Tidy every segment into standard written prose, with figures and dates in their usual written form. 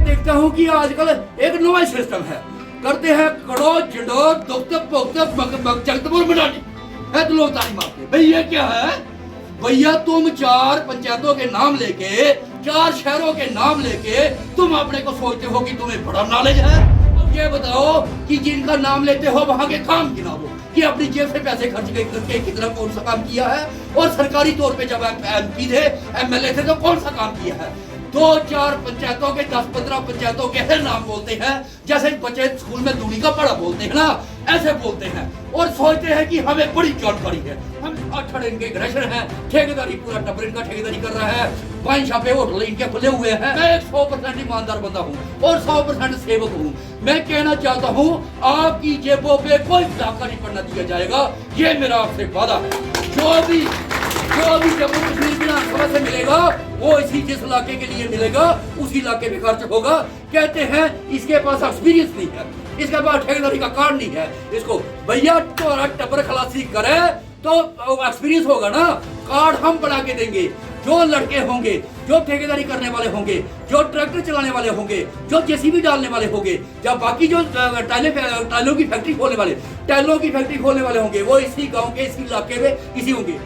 देखता हूँ कि आजकल एक नया सिस्टम है, करते हैं कड़ो जंडो दुख्त पुख्त जगतपुर बनानी है तो लोग ताली मारते हैं। भाई ये क्या है भैया, तुम 4 पंचायतों के नाम लेके 4 शहरों के नाम लेके तुम अपने को सोचते हो कि तुम्हें बड़ा नॉलेज है। अब ये बताओ कि जिनका नाम लेते हो वहां के काम गिनाओ कि अपनी जेब से पैसे खर्च करके कितना कौन सा काम किया है, और सरकारी तौर पे जब MP थे MLA थे तो कौन सा काम किया है। 2-4 पंचायतों के 10-15 पंचायतों के ऐसे नाम बोलते हैं जैसे बच्चे स्कूल में दूनी का पढ़ा बोलते हैं ना, ऐसे बोलते हैं और सोचते हैं कि हमें बड़ी जानकारी है। हम 8 इनके ग्रेशर हैं, ठेकेदारी पूरा टब्बर इनका ठेकेदारी कर रहा है, 5 छापे होटल इनके खुले हुए हैं। मैं 100% ईमानदार बंदा हूँ और 100% सेवक हूँ। मैं कहना चाहता हूँ आपकी जेबों पे कोई डाका नहीं पड़ना दिया जाएगा, ये मेरा आपसे वादा है। जो भी जम्मू कश्मीर विधानसभा से मिलेगा वो इसी जिस इलाके के लिए मिलेगा उसी इलाके में खर्च होगा। कहते हैं इसके पास एक्सपीरियंस नहीं है, इसके पास ठेकेदारी का कार्ड नहीं है, इसको भैया तोरा टब्बर खलासी करे तो एक्सपीरियंस होगा ना, कार्ड हम बना के देंगे। जो लड़के होंगे, जो ठेकेदारी करने वाले होंगे, जो ट्रैक्टर चलाने वाले होंगे, जो JCB डालने वाले होंगे, जब बाकी जो टाइलों की फैक्ट्री खोलने वाले होंगे वो इसी गांव के इसी इलाके में इसी होंगे।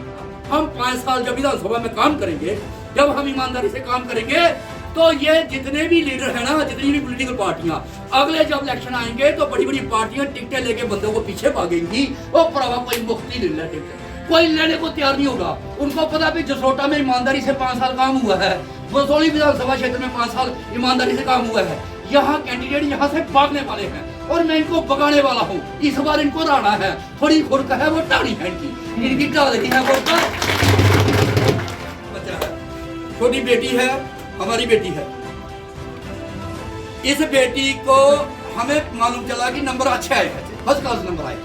हम 5 साल जब विधानसभा में काम करेंगे, जब हम ईमानदारी से काम करेंगे तो ये जितने भी लीडर है ना, जितनी भी पॉलिटिकल पार्टियां, अगले जब इलेक्शन आएंगे तो बड़ी बड़ी पार्टियां टिकटें लेके बंदों को पीछे भागेंगी। वो पड़ावा कोई मुफ्ती ले ले टिकट, कोई लेने को तैयार नहीं होगा। उनको पता भी जसरोटा में ईमानदारी से 5 साल काम हुआ है, बसोली विधानसभा क्षेत्र में 5 साल ईमानदारी से काम हुआ है। यहाँ कैंडिडेट यहाँ से भागने वाले हैं और मैं इनको भगाने वाला हूँ। इस बार इनको राना है, थोड़ी खुरक है वो टाणी है इनकी टाल रही है वो बच्चा है, छोटी बेटी है, हमारी बेटी है। इस बेटी को हमें मालूम चला कि नंबर अच्छे आए, फर्स्ट क्लास नंबर आए।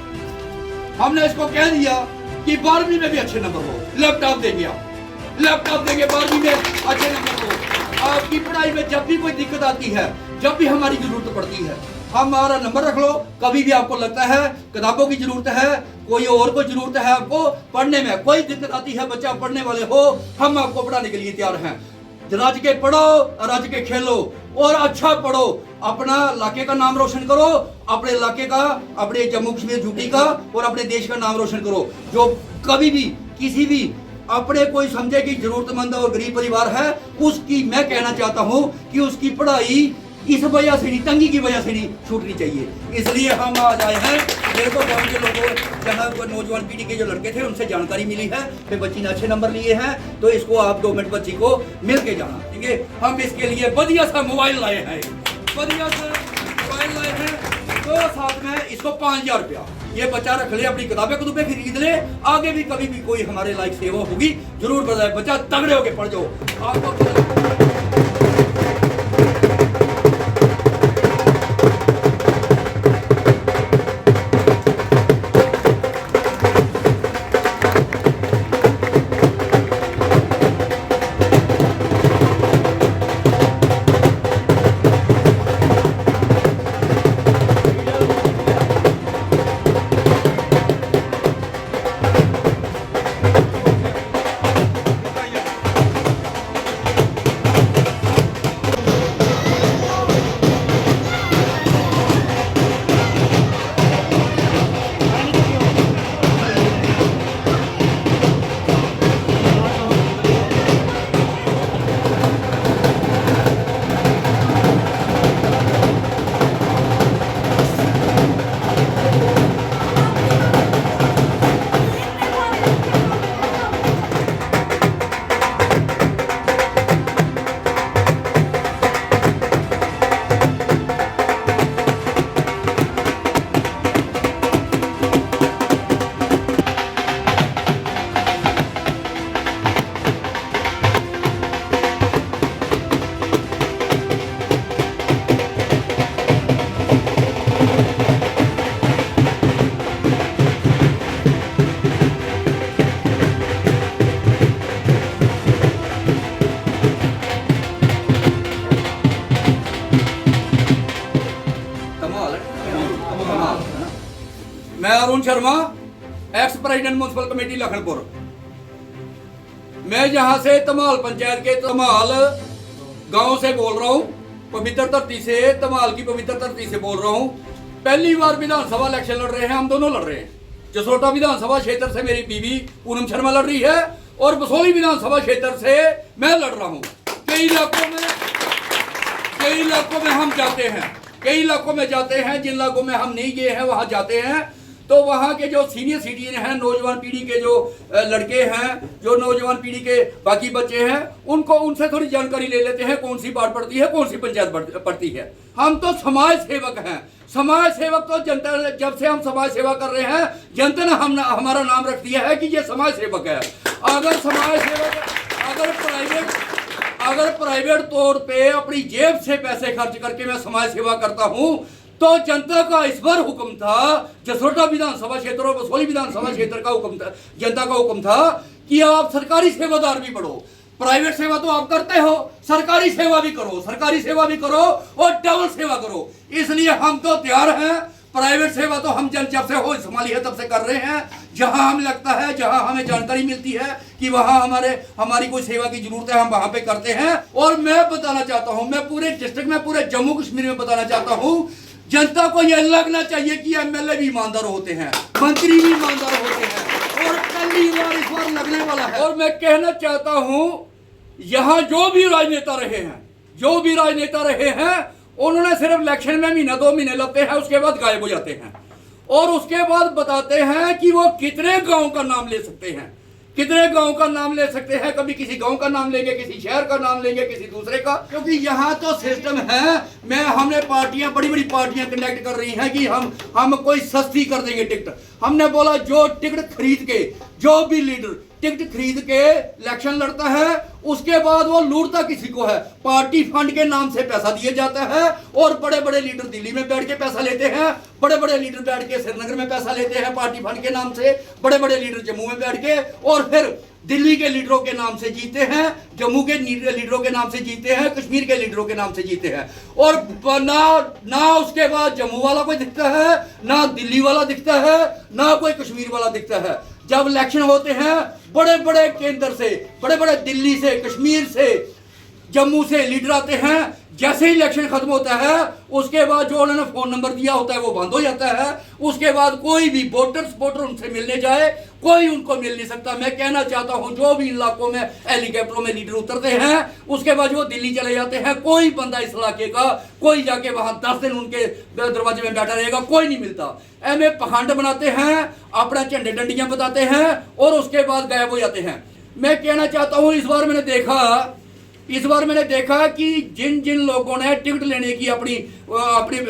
हमने इसको कह दिया कि 12वीं में भी अच्छे नंबर हो, लैपटॉप देंगे, आप लैपटॉप देंगे 12वीं में अच्छे नंबर हो। आपकी पढ़ाई में जब भी कोई दिक्कत आती है, जब भी हमारी जरूरत पड़ती है, हमारा नंबर रख लो। कभी भी आपको लगता है किताबों की जरूरत है, कोई और को जरूरत है, आपको पढ़ने में कोई दिक्कत आती है, बच्चा पढ़ने वाले हो, हम आपको पढ़ाने के लिए तैयार हैं। रज के पढ़ो, रज के खेलो और अच्छा पढ़ो, अपना इलाके का नाम रोशन करो, अपने इलाके का, अपने जम्मू कश्मीर यूटी का और अपने देश का नाम रोशन करो। जो कभी भी किसी भी अपने कोई समझे कि जरूरतमंद और गरीब परिवार है, उसकी मैं कहना चाहता हूँ कि उसकी पढ़ाई इस वजह से नहीं, तंगी की वजह से नहीं छूटनी चाहिए। इसलिए हम आज आए हैं। मेरे को गाँव के लोगों, जहाँ नौजवान पीढ़ी के जो लड़के थे उनसे जानकारी मिली है कि बच्ची ने अच्छे नंबर लिए हैं, तो इसको आप 2 मिनट बच्ची को मिल के जाना देंगे। हम इसके लिए बढ़िया सा मोबाइल लाए हैं, बढ़िया सा मोबाइल लाए हैं, तो साथ में इसको 5000 रुपया ये बच्चा रख ले, अपनी किताबें कतुबें खरीद ले। आगे भी कभी भी कोई हमारे लायक सेवा होगी जरूर बताए, बच्चा तगड़े होके पढ़ जाओ। आपको मैं Arun Sharma, ex president municipal committee Lakhanpur. मैं यहाँ से तमाल पंचायत के तमाल गांव से बोल रहा हूँ। पवित्र धरती से, धमाल की पवित्र धरती से बोल रहा हूँ। पहली बार विधानसभा इलेक्शन लड़ रहे हैं, हम दोनों लड़ रहे हैं। जसरोटा विधानसभा क्षेत्र से मेरी बीवी पूनम शर्मा लड़ रही है और बसोली विधानसभा क्षेत्र से मैं लड़ रहा हूँ। कई इलाकों में हम जाते हैं, कई इलाकों में जाते हैं, जिन इलाकों में हम नहीं गए हैं वहां जाते हैं, तो वहाँ के जो सीनियर सिटीजन हैं, नौजवान पीढ़ी के जो लड़के हैं, जो नौजवान पीढ़ी के बाकी बच्चे हैं, उनसे थोड़ी जानकारी ले लेते हैं कौन सी वार्ड पड़ती है, कौन सी पंचायत पड़ती है। हम तो समाज सेवक हैं। समाज सेवक तो जनता, जब से हम समाज सेवा कर रहे हैं, जनता ने हमारा नाम रख दिया है कि ये समाज सेवक है। अगर समाज सेवक अगर प्राइवेट तौर पे अपनी जेब से पैसे खर्च करके मैं समाज सेवा करता हूं, तो जनता का इस बार हुक्म था, जसरोटा विधानसभा क्षेत्र और बसोली विधानसभा क्षेत्र का हुक्म था, जनता का हुक्म था कि आप सरकारी सेवादार भी बढ़ो। प्राइवेट सेवा तो आप करते हो, सरकारी सेवा भी करो, सरकारी सेवा भी करो और डबल सेवा करो। इसलिए हम तो तैयार हैं। प्राइवेट सेवा तो हम जब से हो संभाली है तब से कर रहे हैं। जहां हमें लगता है, जहां हमें जानकारी मिलती है कि वहां हमारी कोई सेवा की जरूरत है, हम वहां पे करते हैं। और मैं बताना चाहता हूं, मैं पूरे डिस्ट्रिक्ट में, पूरे जम्मू कश्मीर में बताना चाहता हूं, जनता को यह लगना चाहिए कि एमएलए भी ईमानदार होते हैं, मंत्री भी ईमानदार होते हैं, और पहली बार इस बार लगने वाला है। और मैं कहना चाहता हूं, यहां जो भी राजनेता रहे हैं, उन्होंने सिर्फ इलेक्शन में महीना 2 महीने लगते हैं, उसके बाद गायब हो जाते हैं और उसके बाद बताते हैं कि वो कितने गांव का नाम ले सकते हैं, कितने गांव का नाम ले सकते हैं। कभी किसी गांव का नाम लेंगे, किसी शहर का नाम लेंगे, किसी दूसरे का। क्योंकि यहाँ तो सिस्टम है, हमने पार्टियां, बड़ी बड़ी पार्टियां कंडक्ट कर रही हैं कि हम कोई सस्ती कर देंगे टिकट। हमने बोला जो टिकट खरीद के, जो भी लीडर टिकट खरीद के इलेक्शन लड़ता है, उसके बाद वो लूटता किसी को है। पार्टी फंड के नाम से पैसा दिया जाता है और बड़े बड़े लीडर दिल्ली में बैठ के पैसा लेते हैं, बड़े बड़े लीडर बैठ के श्रीनगर में पैसा लेते हैं पार्टी फंड के नाम से, बड़े बड़े लीडर जम्मू में बैठ के, और फिर दिल्ली के लीडरों के नाम से जीते हैं, जम्मू के लीडरों के नाम से जीते हैं, कश्मीर के लीडरों के नाम से जीते हैं। और ना उसके बाद जम्मू वाला कोई दिखता है, ना दिल्ली वाला दिखता है, ना कोई कश्मीर वाला दिखता है। जब इलेक्शन होते हैं, बड़े बड़े केंद्र से, बड़े बड़े दिल्ली से, कश्मीर से, जम्मू से लीडर आते हैं। जैसे ही इलेक्शन खत्म होता है, उसके बाद जो उन्होंने फोन नंबर दिया होता है वो बंद हो जाता है। उसके बाद कोई भी वोटर सपोर्टर उनसे मिलने जाए, कोई उनको मिल नहीं सकता। मैं कहना चाहता हूं, जो भी इलाकों में हेलीकॉप्टरों में लीडर उतरते हैं, उसके बाद वो दिल्ली चले जाते हैं। कोई बंदा इस इलाके का, कोई जाके वहां 10 दिन उनके दरवाजे में बैठा रहेगा, कोई नहीं मिलता। एम पखंड बनाते हैं, अपना झंडे डंडियां बताते हैं और उसके बाद गायब हो जाते हैं। मैं कहना चाहता हूं, इस बार मैंने देखा कि जिन लोगों ने टिकट लेने की अपनी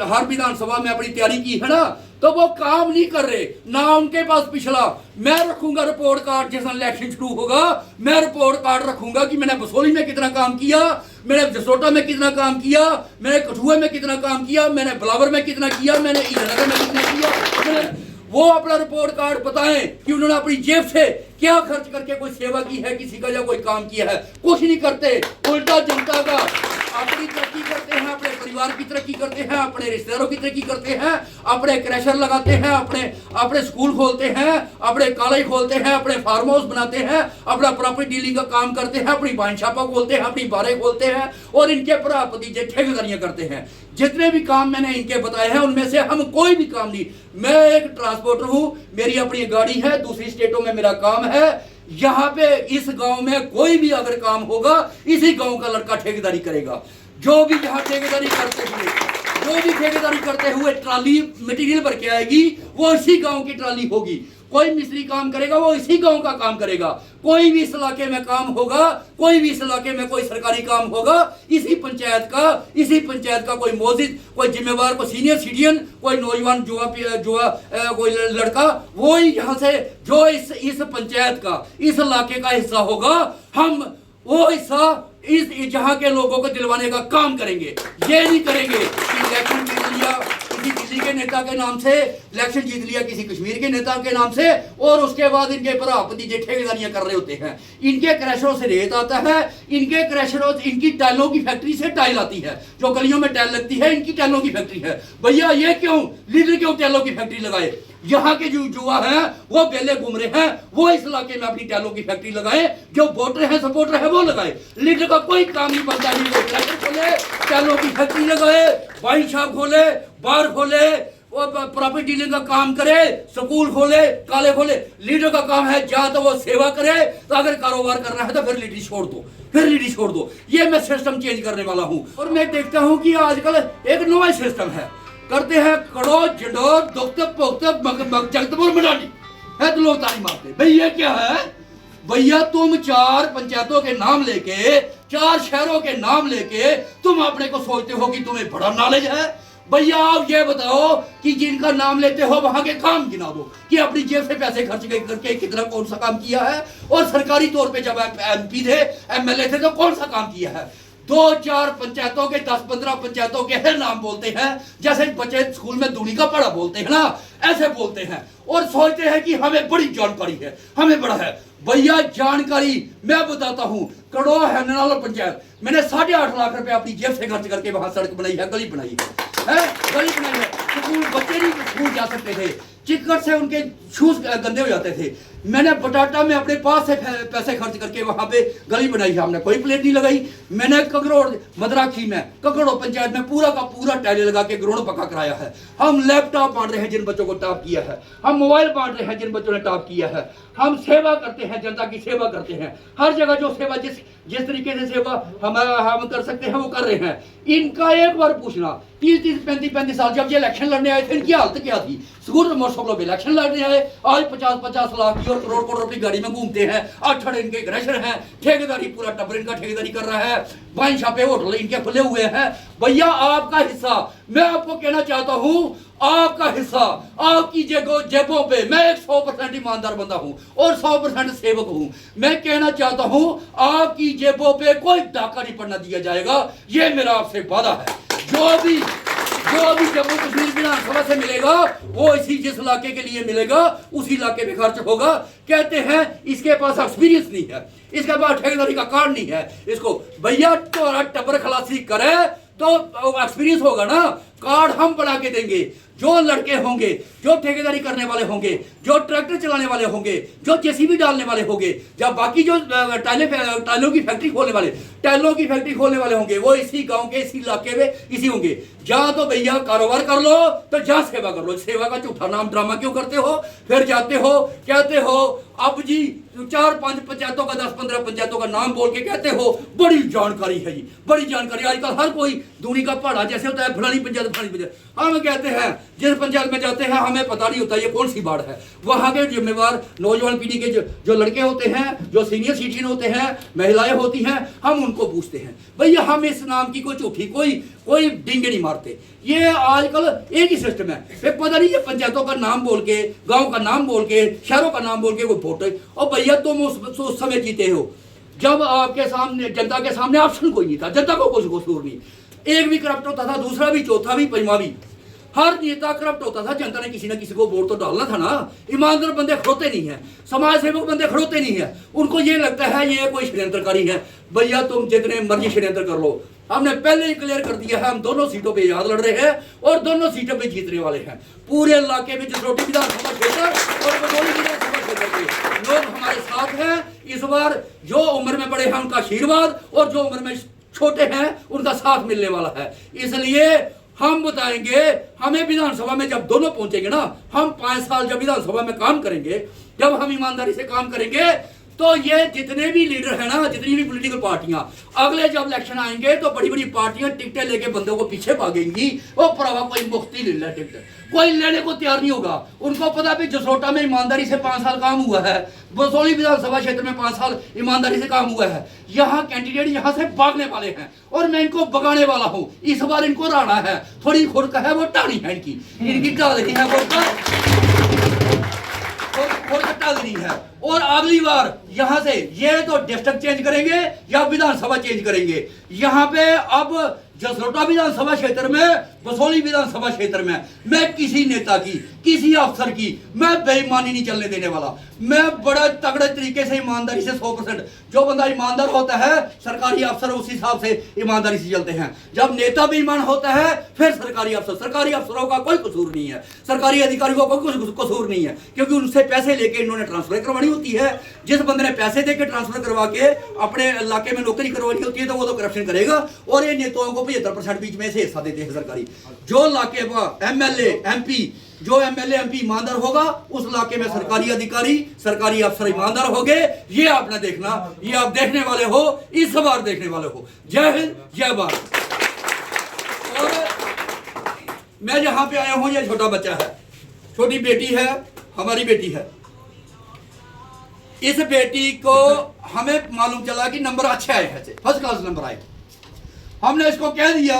हर विधानसभा में अपनी तैयारी की है ना, तो वो काम नहीं कर रहे। ना उनके पास पिछला, मैं रखूंगा रिपोर्ट कार्ड, जिस इलेक्शन शुरू होगा मैं रिपोर्ट कार्ड रखूंगा कि मैंने बसोली में कितना काम किया, मैंने जसरोटा में कितना काम किया, मैंने कठुआ में कितना काम किया, मैंने बिलावर में कितना किया, मैंने ईरानगर में कितना किया। वो अपना रिपोर्ट कार्ड बताएं कि उन्होंने अपनी जेब से क्या खर्च करके कोई सेवा की है किसी का, या कोई काम किया है। कुछ नहीं करते, उल्टा जनता का अपनी तरक्की करते हैं, अपने परिवार की तरक्की करते हैं, अपने रिश्तेदारों की तरक्की करते हैं, अपने क्रैशर लगाते हैं, अपने स्कूल खोलते हैं, अपने कॉलेज खोलते हैं, अपने फार्म हाउस बनाते हैं, अपना प्रॉपर्टी डीलिंग का काम करते हैं, अपनी वाइन शॉप खोलते हैं, अपनी बारें खोलते हैं और इनके भरा भतीजे ठेकेदारियां करते हैं। जितने भी काम मैंने इनके बताए हैं, उनमें से हम कोई भी काम नहीं। मैं एक ट्रांसपोर्टर हूं, मेरी अपनी गाड़ी है, दूसरी स्टेटों में मेरा काम है। यहाँ पे इस गांव में कोई भी अगर काम होगा, इसी गांव का लड़का ठेकेदारी करेगा। जो भी यहाँ ठेकेदारी करते हुए ट्राली मटेरियल भर के आएगी, वो इसी गांव की ट्राली होगी। कोई मिस्त्री काम करेगा, वो इसी गांव का काम करेगा। कोई भी इस इलाके में काम होगा, कोई भी इस इलाके में कोई सरकारी काम होगा, इसी पंचायत का कोई मोजिद, कोई जिम्मेवार, कोई सीनियर सिटीजन, कोई नौजवान जुआ कोई लड़का, वो ही यहाँ से जो इस पंचायत का, इस इलाके का हिस्सा होगा, हम वो हिस्सा इस जहाँ के लोगों को दिलवाने का काम करेंगे। ये नहीं करेंगे कि इलेक्शन जीत लिया किसी दिल्ली के नेता के नाम से, इलेक्शन जीत लिया किसी कश्मीर के नेता के नाम से, और उसके बाद इनके भरा भतीजे ठेकेदारियां कर रहे होते हैं। इनके क्रैशरों से रेत आता है, इनके क्रैशरों, इनकी टाइलों की फैक्ट्री से टाइल आती है, जो गलियों में टाइल लगती है, इनकी टाइलों की फैक्ट्री है। भैया ये क्यों, लीडर क्यों टाइलों की फैक्ट्री लगाए? यहाँ के जो युवा हैं वो बेले घूम रहे हैं, वो इस इलाके में अपनी टाइलों की फैक्ट्री लगाए, जो वोटर हैं सपोर्टर है वो लगाए। लीडर का कोई काम नहीं बनता, नहीं वो ट्रैक्टर खोले, टाइलों की फैक्ट्री लगाए, वाइन शॉप खोले, बार खोले, वो प्रॉपर्टी डीलिंग का काम करे, स्कूल खोले, काले खोले। लीडर का काम है या तो वो सेवा करे, तो अगर कारोबार करना है तो फिर लीडर छोड़ दो, फिर लीडर छोड़ दो। ये मैं सिस्टम चेंज करने वाला हूँ। और मैं देखता हूँ कि आजकल एक नया सिस्टम है, करते हैं कड़ो जंडोर दुखते पोखते जगतपुर मनाली है तो लोग ताली मारते। भाई ये क्या है भैया, तुम 4 पंचायतों के नाम लेके, 4 शहरों के नाम लेके तुम अपने को सोचते हो कि तुम्हें बड़ा नॉलेज है। भैया आप ये बताओ कि जिनका नाम लेते हो वहां के काम गिना दो कि अपनी जेब से पैसे खर्च करके कितना कौन सा काम किया है, और सरकारी तौर पे जब MP थे, MLA थे तो कौन सा काम किया है। 2-4 पंचायतों के 10-15 पंचायतों के है नाम बोलते हैं, जैसे बच्चे स्कूल में दूनी का पढ़ा बोलते हैं ना, ऐसे बोलते हैं और सोचते हैं कि हमें बड़ी जानकारी है, हमें बड़ा है। भैया जानकारी मैं बताता हूं, कड़ो है ननाला पंचायत, मैंने 8.5 लाख रुपए अपनी जेब से खर्च करके वहां सड़क बनाई है, गली बनाई है, गली बनाई है। स्कूल बच्चे नहीं स्कूल जा सकते थे, चिक्कड़ से उनके शूज गंदे हो जाते थे। मैंने बटाटा में अपने पास से पैसे खर्च करके वहां पे गली बनाई है, हमने कोई प्लेट नहीं लगाई। मैंने कगड़ोड़ मदराखी में कगड़ोड़ पंचायत में पूरा का पूरा टाइले लगा के ग्राउंड पक्का कराया है। हम लैपटॉप बांट रहे हैं जिन बच्चों को टॉप किया है, हम मोबाइल बांट रहे हैं जिन बच्चों ने टॉप किया है, हम सेवा करते हैं, जनता की सेवा करते हैं। हर जगह जो सेवा जिस तरीके से सेवा हम कर सकते हैं वो कर रहे हैं। इनका एक बार पूछना, 30-30, 35-35 साल जब ये इलेक्शन लड़ने आए थे, इनकी हालत क्या थी। स्कूल मोटरसाइकिलों इलेक्शन लड़ने आए, आज 50-50 लाख की और करोड़ अपनी गाड़ी में घूमते हैं। 8 इनके ग्रेशर हैं, ठेकेदारी पूरा टब्बर इनका ठेकेदारी कर रहा है, वाइन शॉपे होटल इनके खुले हुए हैं। भैया आपका हिस्सा, मैं आपको कहना चाहता हूं, आपका हिस्सा आपकी जेबों पे। मैं एक 100% ईमानदार बंदा हूं और 100% सेवक हूं। मैं कहना चाहता हूं आपकी जेबों पे कोई डाका नहीं पड़ना दिया जाएगा, ये मेरा आपसे वादा है। जो भी जम्मू कश्मीर विधानसभा से मिलेगा वो इसी जिस इलाके के लिए मिलेगा उसी इलाके में खर्च होगा। कहते हैं इसके पास एक्सपीरियंस नहीं है, इसके पास ठेकेदारी का कार्ड नहीं है, इसको भैया तोरा टब्बर खलासी करे तो एक्सपीरियंस होगा ना, कार्ड हम बना के देंगे। जो लड़के होंगे, जो ठेकेदारी करने वाले होंगे, जो ट्रैक्टर चलाने वाले होंगे, जो जेसीबी डालने वाले होंगे, या बाकी जो टाइलों की फैक्ट्री खोलने वाले होंगे, वो इसी गांव के इसी इलाके में इसी होंगे। जहां तो भैया कारोबार कर लो तो जहां सेवा कर लो। सेवा का झूठा नाम ड्रामा क्यों करते हो, फिर जाते हो कहते हो अब जी 4-5 पंचायतों का 10-15 पंचायतों का नाम बोल के कहते हो बड़ी जानकारी है जी, बड़ी जानकारी। आजकल हर कोई दूनी का पहाड़ा जैसे होता है, फलानी पंचायत। हम कहते हैं जिस पंचायत में जाते हैं हमें पता नहीं होता ये कौन सी वार्ड है। वहां के जिम्मेवार नौजवान पीढ़ी के जो लड़के होते हैं, जो सीनियर सिटीजन होते हैं, महिलाएं होती हैं, हम उनको पूछते हैं। भैया हम इस नाम की कोई झूठी कोई डिंगे नहीं मारते। ये आजकल एक ही सिस्टम है, फिर पता नहीं ये पंचायतों का नाम बोल के, गांव का नाम बोल के, शहरों का नाम बोल के कोई वोट। और भैया तुम उस समय जीते हो जब आपके सामने, जनता के सामने ऑप्शन कोई नहीं था, जनता को कोई कसूर नहीं। एक भी करप्ट होता था, दूसरा भी, चौथा भी, पंजवा भी, हर नेता करप्ट होता था। जनता ने किसी ना किसी को वोट तो डालना था ना। ईमानदार बंदे खड़ोते नहीं है, समाज सेवक बंदे खड़ोते नहीं है। उनको ये लगता है ये कोई षड्यंत्रकारी है। भैया तुम जितने मर्जी षड्यंत्र कर लो, हमने पहले ही क्लियर कर दिया है, हम दोनों सीटों पे याद लड़ रहे हैं और दोनों सीटों पे जीतने वाले हैं। पूरे इलाके में जसरोटी विधानसभा क्षेत्र और बदौली विधानसभा क्षेत्र के लोग हमारे साथ हैं। इस बार जो उम्र में बड़े हैं उनका आशीर्वाद और जो उम्र में छोटे हैं उनका साथ मिलने वाला है। इसलिए हम बताएंगे, हमें विधानसभा में जब दोनों पहुंचेंगे ना, हम 5 साल जब विधानसभा में काम करेंगे, जब हम ईमानदारी से काम करेंगे, तो ये जितने भी लीडर हैं ना, जितनी भी पॉलिटिकल पार्टियां, अगले जब इलेक्शन आएंगे तो बड़ी बड़ी पार्टियां टिकटें लेके बंदों को पीछे भागेंगी। वो प्रभा कोई मुफ्ती ले ले टिकट, कोई लेने को तैयार नहीं होगा। उनको पता भी जसरोटा में ईमानदारी से 5 साल काम हुआ है, बसोली विधानसभा क्षेत्र में 5 साल ईमानदारी से काम हुआ है। यहाँ कैंडिडेट यहाँ से भागने वाले हैं और मैं इनको भगाने वाला हूँ। इस बार इनको राणा है, थोड़ी खुर्क है वो टाणी है, इनकी टाल रही है, वो टाल रही है। और अगली बार यहां से ये तो डिस्ट्रिक्ट चेंज करेंगे या विधानसभा चेंज करेंगे। यहां पे अब जसरोटा विधानसभा क्षेत्र में, बसोली विधानसभा क्षेत्र में मैं किसी नेता की, किसी अफसर की मैं बेईमानी नहीं चलने देने वाला। मैं बड़े तगड़े तरीके से, ईमानदारी से 100%, जो बंदा ईमानदार होता है सरकारी अफसर उस हिसाब से ईमानदारी से चलते हैं। जब नेता बेईमान होता है फिर सरकारी अफसरों का कोई कसूर नहीं है, सरकारी अधिकारियों का कोई कसूर नहीं है, क्योंकि उनसे पैसे लेके इन्होंने ट्रांसफर करवानी होती है। जिस बंदे ने पैसे देके ट्रांसफर करवा के अपने इलाके में नौकरी करवानी होती है तो वो तो करप्शन करेगा। और ये नेताओं को 75% बीच में से हिस्सा देते हैं सरकारी। जो इलाके का एमएलए एमपी, जो एमएलए एमपी ईमानदार होगा उस इलाके में सरकारी अधिकारी, सरकारी अफसर ईमानदार होंगे। ये आपने देखना, ये आप देखने वाले हो, इस बार देखने वाले हो। जय हिंद, जय भारत। और मैं जहां पे आया हूं, ये छोटा बच्चा है, छोटी बेटी है, हमारी बेटी है। इस बेटी को हमें मालूम चला कि नंबर अच्छे आए हैं, फर्स्ट क्लास नंबर आए। हमने इसको कह दिया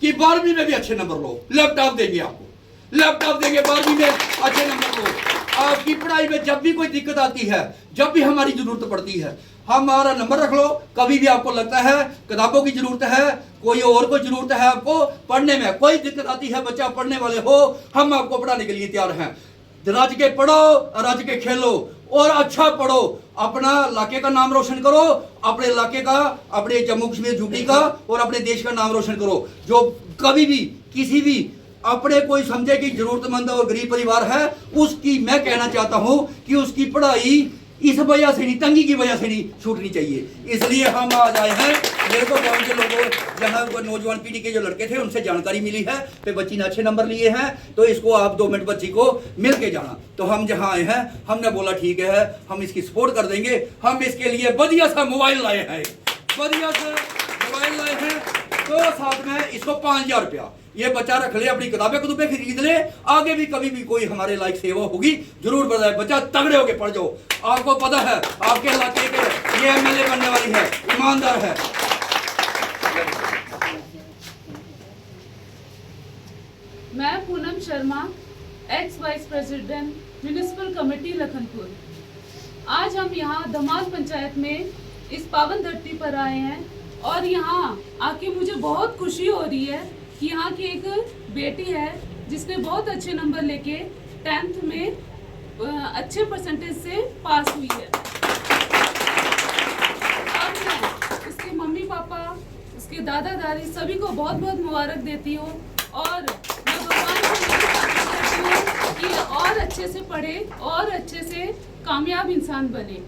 कि 12वीं में भी अच्छे नंबर लो, लैपटॉप देंगे आपको, लैपटॉप देंगे, 12वीं में अच्छे नंबर लो। आपकी पढ़ाई में जब भी कोई दिक्कत आती है, जब भी हमारी जरूरत पड़ती है, हमारा नंबर रख लो। कभी भी आपको लगता है किताबों की जरूरत है, कोई और को जरूरत है, आपको पढ़ने में कोई दिक्कत आती है, बच्चा पढ़ने वाले हो, हम आपको पढ़ाने के लिए तैयार हैं। रज के पढ़ो, रज के खेलो और अच्छा पढ़ो, अपना इलाके का नाम रोशन करो, अपने इलाके का, अपने जम्मू कश्मीर यूटी का और अपने देश का नाम रोशन करो। जो कभी भी किसी भी अपने कोई समझे कि जरूरतमंद और गरीब परिवार है, उसकी मैं कहना चाहता हूं कि उसकी पढ़ाई इस वजह से नहीं, तंगी की वजह से नहीं छूटनी चाहिए। इसलिए हम आज आए हैं। मेरे को गाँव के लोगों, जहाँ नौजवान पीढ़ी के जो लड़के थे उनसे जानकारी मिली है कि बच्ची ने अच्छे नंबर लिए हैं, तो इसको आप 2 मिनट बच्ची को मिल के जाना। तो हम जहाँ आए हैं, हमने बोला ठीक है, हम इसकी सपोर्ट कर देंगे। हम इसके लिए बढ़िया सा मोबाइल लाए हैं, बढ़िया सा मोबाइल लाए हैं। तो साथ में इसको 5000 रुपया ये बच्चा रख ले, अपनी किताबें कुतुबें खरीद ले। आगे भी कभी भी कोई हमारे लायक सेवा होगी जरूर बताए। बच्चा तगड़े होके पढ़ जाओ, आपको पता है आपके इलाके के ये एमएलए बनने वाली है, ईमानदार है। मैं Poonam Sharma, x vice president municipal committee Lakhanpur. आज हम यहाँ धमाल पंचायत में इस पावन धरती पर आए हैं और यहाँ आके मुझे बहुत खुशी हो रही है कि यहाँ की एक बेटी है जिसने बहुत अच्छे नंबर लेके 10th में अच्छे परसेंटेज से पास हुई है। और मैं उसके मम्मी पापा, उसके दादा दादी सभी को बहुत बहुत मुबारक देती हूँ और मैं भगवान से प्रार्थना करती हूँ कि और अच्छे से पढ़े और अच्छे से कामयाब इंसान बने।